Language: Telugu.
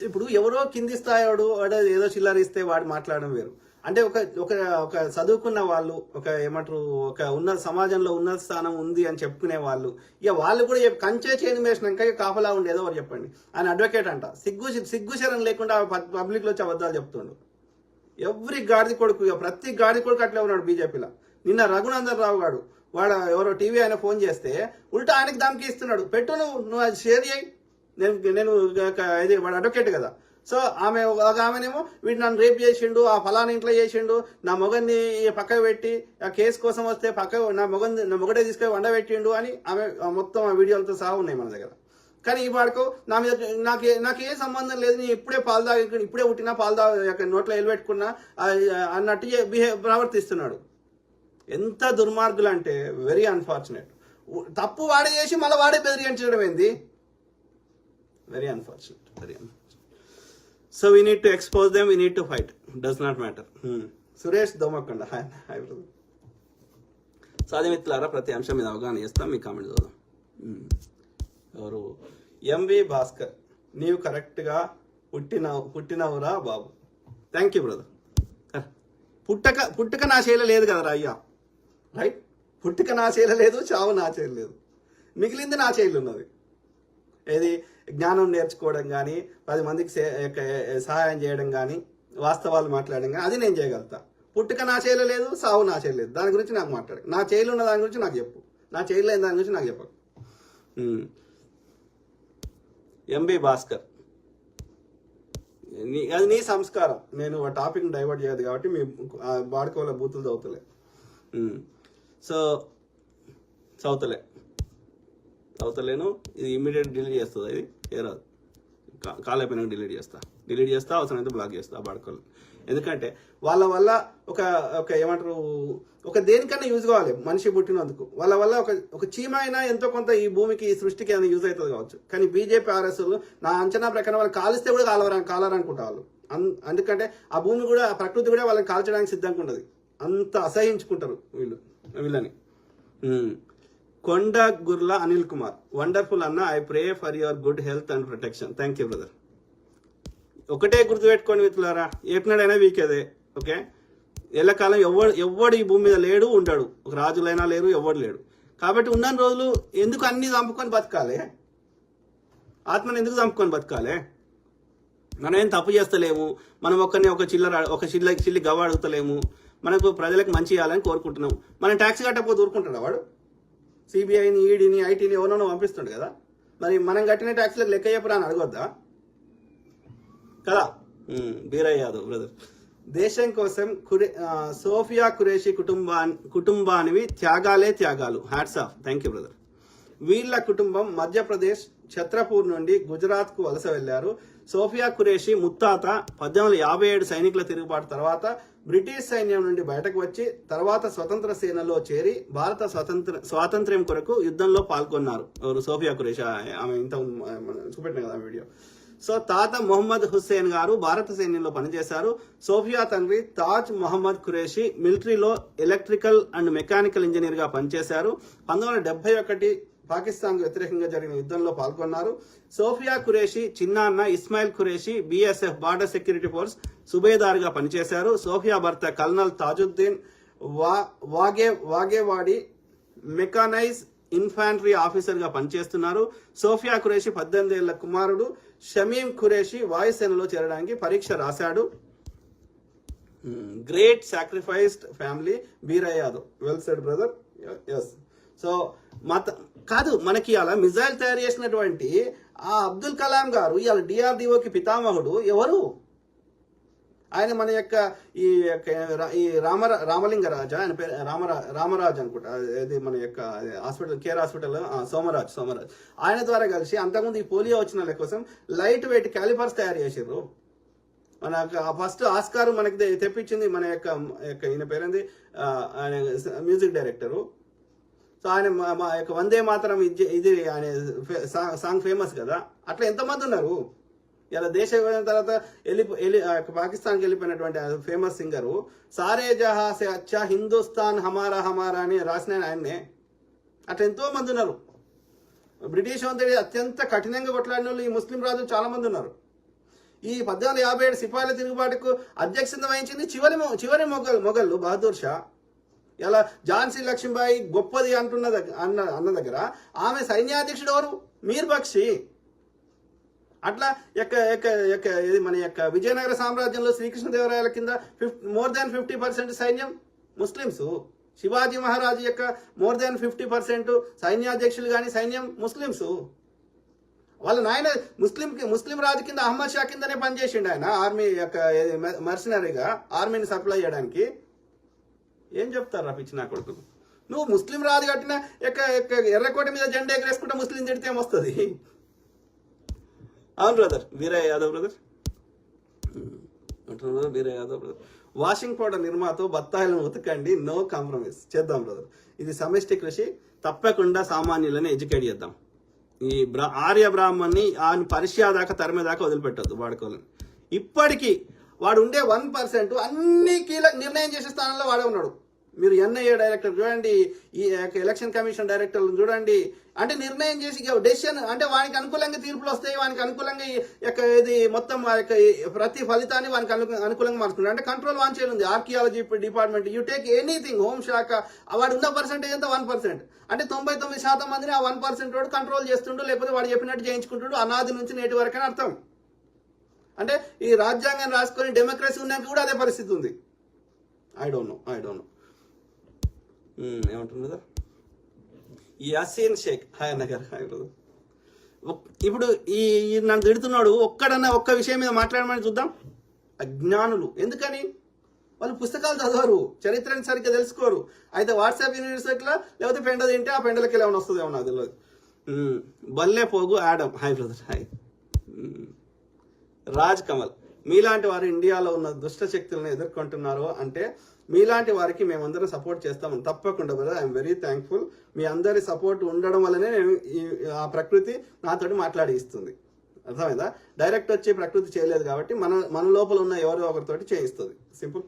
ఇప్పుడు ఎవరో కింది స్థాయివాడు వాడు ఏదో చిల్లరిస్తే వాడు మాట్లాడడం వేరు. అంటే ఒక ఒక ఒక చదువుకున్న వాళ్ళు, ఒక ఏమంటారు, ఒక ఉన్నత సమాజంలో ఉన్నత స్థానం ఉంది అని చెప్పుకునే వాళ్ళు, ఇక వాళ్ళు కూడా కంచే చేను వేసినాక కాపలా ఉండేదో వారు చెప్పండి. ఆయన అడ్వకేట్ అంట, సిగ్గుశరం లేకుండా పబ్లిక్ లో వచ్చి అబద్ధాలు చెప్తుండు. ఎవ్రీ గాడిది కొడుకు, ప్రతి గాడిది కొడుకు అట్లే ఉన్నాడు బీజేపీలో. నిన్న రఘునందన్ రావు గాడు వాడు ఎవరో టీవీ ఆయన ఫోన్ చేస్తే ఉల్టా ఆయనకి ధమ్కి ఇస్తున్నాడు, పెట్టు నువ్వు అది షేర్ చేయి, నేను ఇది వాడు అడ్వకేట్ కదా. సో ఆమెనేమో వీడు నన్ను రేప్ చేసిండు, ఆ ఫలానా ఇంట్లో చేసిండు, నా మొగన్ని పక్కకు పెట్టి ఆ కేసు కోసం వస్తే నా మొగడే తీసుకొని వండబెట్టిండు అని ఆమె మొత్తం ఆ వీడియోలతో సహా ఉన్నాయి మన దగ్గర. కానీ ఈ వాడుకో నా మీద నాకేం సంబంధం లేదు, నేను ఇప్పుడే పాలు తాగి ఇప్పుడే పుట్టినా పాలు తాగి నోట్లో ఎలిపెట్టుకున్నా అన్నట్టు ప్రవర్తిస్తున్నాడు. ఎంత దుర్మార్గులు అంటే వెరీ అన్ఫార్చునేట్. తప్పు వాడే చేసి మళ్ళీ వాడే బెదిరించడం ఏంది? Very unfortunate, very unfortunate. So we need to expose them, we need to fight, does not matter. Suresh Domakonda, hi brother. సాధ్యమిత్రులారా, ప్రతి అంశం మీద అవగాహన చేస్తాం, మీ కామెంట్ చూద్దాం. ఎవరు? ఎంవి భాస్కర్, నీవు కరెక్ట్గా పుట్టినవురా బాబు. Thank you brother. పుట్టుక నా శైలి లేదు కదరా అయ్యా, రైట్? పుట్టుక నా శైలి లేదు, చావు నా శైలి లేదు, మిగిలింది నా శైలి ఉన్నది. ఏది? జ్ఞానం నేర్చుకోవడం కానీ, 10 మందికి సహాయం చేయడం కానీ, వాస్తవాలు మాట్లాడడం కానీ, అది నేను చేయగలుగుతా. పుట్టుక నా శైలి లేదు, సావు నా శైలి లేదు, దాని గురించి నాకు మాట్లాడు. నా శైలి ఉన్న దాని గురించి నాకు చెప్పు, నా శైలి లేని దాని గురించి నాకు చెప్పకు. ఎంబి భాస్కర్, అది నీ సంస్కారం. నేను ఆ టాపిక్ని డైవర్ట్ చేయదు కాబట్టి మీ బాడుకోవాల బూతులు చదువుతలే. సో చదువుతలేను, ఇది ఇమ్మీడియట్ డిలీట్ చేస్తుంది. ఇది ఏరాదు, కాల్ అయిపోయినాక డిలీట్ చేస్తా, అవసరమైతే బ్లాక్ చేస్తా బాడుకోవాలి. ఎందుకంటే వాళ్ళ వల్ల ఒక ఏమంటారు, ఒక దేనికన్నా యూజ్ కావాలి మనిషి పుట్టినందుకు. వాళ్ళ వల్ల ఒక చీమ అయినా ఎంతో కొంత ఈ భూమికి, ఈ సృష్టికి ఏమైనా యూజ్ అవుతుంది కావచ్చు. కానీ బీజేపీ ఆర్ఎస్లు నా అంచనా ప్రకారం వాళ్ళు కాలిస్తే కూడా కాలరనుకుంటా వాళ్ళు. ఎందుకంటే ఆ భూమి కూడా, ఆ ప్రకృతి కూడా వాళ్ళని కాల్చడానికి సిద్ధంగా ఉంటుంది. అంత అసహించుకుంటారు వీళ్ళని. కొండ గుర్ల అనిల్ కుమార్, వండర్ఫుల్ అన్న, I pray for your good health and protection. Thank you brother. ఒకటే గుర్తుపెట్టుకోండి మిత్రులారా, ఏపినాడైనా వీకేదే. ఓకే, ఎల్లకాలం ఎవడు ఈ భూమి మీద లేడు, ఉండడు. ఒక రాజులైనా లేరు, ఎవడు లేడు. కాబట్టి ఉన్న రోజులు ఎందుకు అన్ని చంపుకొని బతకాలి? ఆత్మని ఎందుకు చంపుకొని బతకాలి? మనం ఏం తప్పు చేస్తలేము, మనం ఒక చిల్లి గవ్వ అడుగుతలేము, మనకు ప్రజలకు మంచి చేయాలని కోరుకుంటున్నాం. మనం ట్యాక్స్ కట్టకపోతే ఊరుకుంటాడు వాడు? సిబిఐని, ఈడీని, ఐటీని ఎవరినో పంపిస్తుండు కదా. మరి మనం కట్టిన ట్యాక్స్లకు లెక్క చెప్పరా అని అడగొద్దా కదా? బీరయ్య యాదవ్ బ్రదర్, దేశం కోసం సోఫియా ఖురేషీ కుటుంబానివి త్యాగాలు. Hats off. Thank you brother. వీళ్ళ కుటుంబం మధ్యప్రదేశ్ ఛత్రపూర్ నుండి గుజరాత్ కు వలస వెళ్లారు. సోఫియా ఖురేషీ ముత్తాత 1857 సైనికుల తిరుగుబాటు తర్వాత బ్రిటిష్ సైన్యం నుండి బయటకు వచ్చి తర్వాత స్వతంత్ర సేనలో చేరి భారత స్వాతంత్ర్యం కొరకు యుద్ధంలో పాల్గొన్నారు. ఎవరు? సోఫియా ఖురేషీ. ఆమె ఇంత చూపెట్టిన కదా వీడియో. సో తాత మొహమ్మద్ హుస్సేన్ గారు భారత సైన్యంలో పనిచేశారు. సోఫియా తండ్రి తాజ్ మొహమ్మద్ ఖురేషీ మిలిటరీలో ఎలక్ట్రికల్ అండ్ మెకానికల్ ఇంజనీర్ గా పనిచేశారు. 1971 పాకిస్తాన్ కు వ్యతిరేకంగా జరిగిన యుద్ధంలో పాల్గొన్నారు. సోఫియా ఖురేషీ చిన్నాన్న Ismail Qureshi BSF border security force సుబేదార్ గా పనిచేశారు. సోఫియా భర్త colonel Tajuddin Vagewadi mechanised infantry officer గా పనిచేస్తున్నారు. సోఫియా ఖురేషీ 18 ఏళ్ల కుమారుడు షమీం ఖురేషీ వాయుసేనలో చేరడానికి పరీక్ష రాశాడు. Great sacrificed family. Beeraiah Yadav, well said brother. Yes. So కాదు, మనకి అలా మిజైల్ తయారు చేసినటువంటి ఆ అబ్దుల్ కలాం గారు ఇవాళ DRDOకి పితామహుడు. ఎవరు ఆయన? మన యొక్క ఈ రామలింగరాజా, ఆయన పేరు రామరాజ్ అనుకుంటా. ఇది మన యొక్క హాస్పిటల్, కేర్ హాస్పిటల్, సోమరాజ్. ఆయన ద్వారా కలిసి అంతకుముందు ఈ పోలియో వచ్చిన వాళ్ళ కోసం లైట్ వెయిట్ క్యాలిపర్స్ తయారు చేసిర్రు. మన ఫస్ట్ ఆస్కార్ మనకి తెప్పించింది మన యొక్క ఈయన పేరుంది, ఆయన మ్యూజిక్ డైరెక్టరు. సో ఆయన మా యొక్క వందే మాతరం ఇది ఆయన సాంగ్ ఫేమస్ కదా. అట్లా ఎంతమంది ఉన్నారు. ఇలా దేశ విభజన తర్వాత పాకిస్తాన్కి వెళ్ళిపోయినటువంటి ఫేమస్ సింగరు సారే జహా సే అచ్చా హిందుస్థాన్ హమారా హమారా అని రాసిన ఆయన్నే. అట్లా ఎంతో మంది ఉన్నారు. బ్రిటిష్ వాళ్ళతో అత్యంత కఠినంగా కొట్లాడిన వాళ్ళు ఈ ముస్లిం రాజులు చాలా మంది ఉన్నారు. ఈ 1857 సిపాయిల తిరుగుబాటుకు అధ్యక్షత వహించింది చివరి మొఘళ్ళు బహదూర్ షా. ఇలా ఝాన్సీ లక్ష్మీబాయి గొప్పది అన్న దగ్గర ఆమె సైన్యాధ్యక్షుడు ఎవరు? మీర్ బక్షి. అట్లా ఇది మన యొక్క విజయనగర సామ్రాజ్యంలో శ్రీకృష్ణదేవరాయల కింద మోర్ దాన్ 50% సైన్యం ముస్లిమ్స్. శివాజీ మహారాజు యొక్క మోర్ దాన్ 50% సైన్యాధ్యక్షులు కానీ సైన్యం ముస్లిమ్స్. వాళ్ళ నాయన ముస్లిం రాజు కింద అహ్మద్ షా కిందనే పనిచేసిండు ఆయన, ఆర్మీ యొక్క మర్సనరీగా ఆర్మీని సప్లై చేయడానికి. ఏం చెప్తారా పిచ్చి నా కొడుకులు? నువ్వు ముస్లిం రాజు కట్టిన ఎర్రకోట మీద జెండా ఎగరేసుకుంటే ముస్లిం తిడితే ఏమొస్తుంది? అవును బ్రదర్, వీరయ్య యాదవ్ బ్రదర్ అంటున్నారు. Veeraiah Yadav brother, washing powder నిర్మాతో బత్తాయిలను ఉతకండి, నో కాంప్రమైజ్. చేద్దాం బ్రదర్, ఇది సమిష్టి కృషి. తప్పకుండా సామాన్యులని ఎడ్యుకేట్ చేద్దాం. ఈ ఆర్య బ్రాహ్మణ్ని ఆయన పరిచయ దాకా తరిమేదాకా వదిలిపెట్టద్దు వాడుకోవాలని. ఇప్పటికీ వాడు ఉండే 1% అన్ని కీలక నిర్ణయం చేసే స్థానంలో వాడే ఉన్నాడు. మీరు ఎన్ఐఏ డైరెక్టర్ చూడండి, ఈ ఎలక్షన్ కమిషన్ డైరెక్టర్లు చూడండి. అంటే నిర్ణయం చేసి డెసిషన్ అంటే వానికి అనుకూలంగా తీర్పులు వస్తాయి, వానికి అనుకూలంగా ఇది మొత్తం ప్రతి ఫలితాన్ని వానికి అనుకూలంగా మార్చుకుంటారు. అంటే కంట్రోల్ వాన్ చేయాలి. Archaeology department, you take anything, home శాఖ, వాడు ఉన్న పర్సెంటేజ్ అంతా 1%. అంటే 99% మందిని ఆ 1% వాడు కంట్రోల్ చేస్తుండు, లేకపోతే వాడు చెప్పినట్టు చేయించుకుంటాడు అనాది నుంచి నేటి వరకు అని అర్థం. అంటే ఈ రాజ్యాంగం రాసుకొని డెమోక్రసీ ఉన్నాక కూడా అదే పరిస్థితి ఉంది. ఐ డోంట్ నో ఏమంటుంది కదా ఈ Yaseen Shaik. Hi Nagar, hi brother. ఇప్పుడు ఈ నన్ను తిడుతున్నాడు, ఒక్క విషయం మీద మాట్లాడమని చూద్దాం. అజ్ఞానులు. ఎందుకని? వాళ్ళు పుస్తకాలు చదవరు, చరిత్రని సరిగ్గా తెలుసుకోరు. అయితే వాట్సాప్ యూనివర్సిటీలో లేకపోతే పెండ తింటే ఆ పెండలకి ఎలా వస్తుంది ఏమన్నా తెలియదు. బల్లే పోగు Adam, hi brother, hi. Raj Kamal, మీలాంటి వారు ఇండియాలో ఉన్న దుష్ట శక్తులను ఎదుర్కొంటున్నారు అంటే మీలాంటి వారికి మేమందరం సపోర్ట్ చేస్తాం. తప్పకుండా బ్రదర్, ఐఎమ్ వెరీ థ్యాంక్ఫుల్. మీ అందరి సపోర్ట్ ఉండడం వల్లనే నేను ఆ ప్రకృతి నాతోటి మాట్లాడిస్తుంది. అర్థమైందా? డైరెక్ట్ వచ్చి ప్రకృతి చేయలేదు కాబట్టి మన లోపల ఉన్న ఎవరో ఒకరితోటి చేయిస్తుంది. సింపుల్.